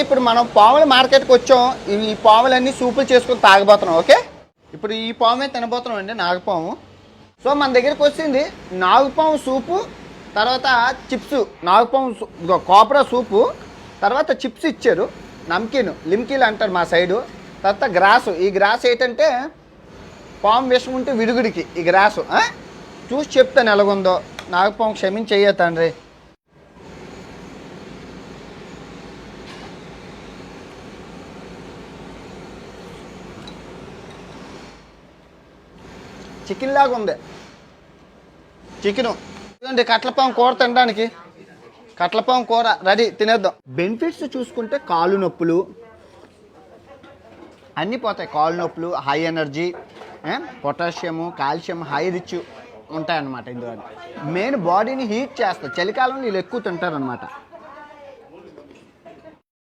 ఇప్పుడు మనం పాముల మార్కెట్కి వచ్చాం. ఈ పాములన్నీ సూపులు చేసుకుని తాగబోతున్నాం. ఓకే, ఇప్పుడు ఈ పామే తినబోతున్నాం అండి, నాగపాము. సో మన దగ్గరికి వచ్చింది నాగపాము సూపు, తర్వాత చిప్స్, నాగపాము కోపరా సూపు, తర్వాత చిప్స్ ఇచ్చారు, నమ్కీన్ లిమ్కీలు అంటారు మా సైడు, తర్వాత గ్రాసు. ఈ గ్రాస్ ఏంటంటే పాము విషం ఉంటే విరుగుడికి ఈ గ్రాసు. చూసి చెప్తాను ఎలాగుందో. నాగపాము క్షమించయ్యా తండ్రి. చికెన్ లాగా ఉంది చికెను. చూడండి, కట్లపాము కూర తినడానికి. కట్లపాము కూర రెడీ, తినేద్దాం. బెనిఫిట్స్ చూసుకుంటే కాళ్ళు నొప్పులు అన్నీ పోతాయి. కాళ్ళు నొప్పులు, high energy, potassium, calcium, high rich ఉంటాయన్నమాట ఇందులో. మెయిన్ బాడీని హీట్ చేస్తాయి. చలికాలంలో వీళ్ళు ఎక్కువ తింటారనమాట.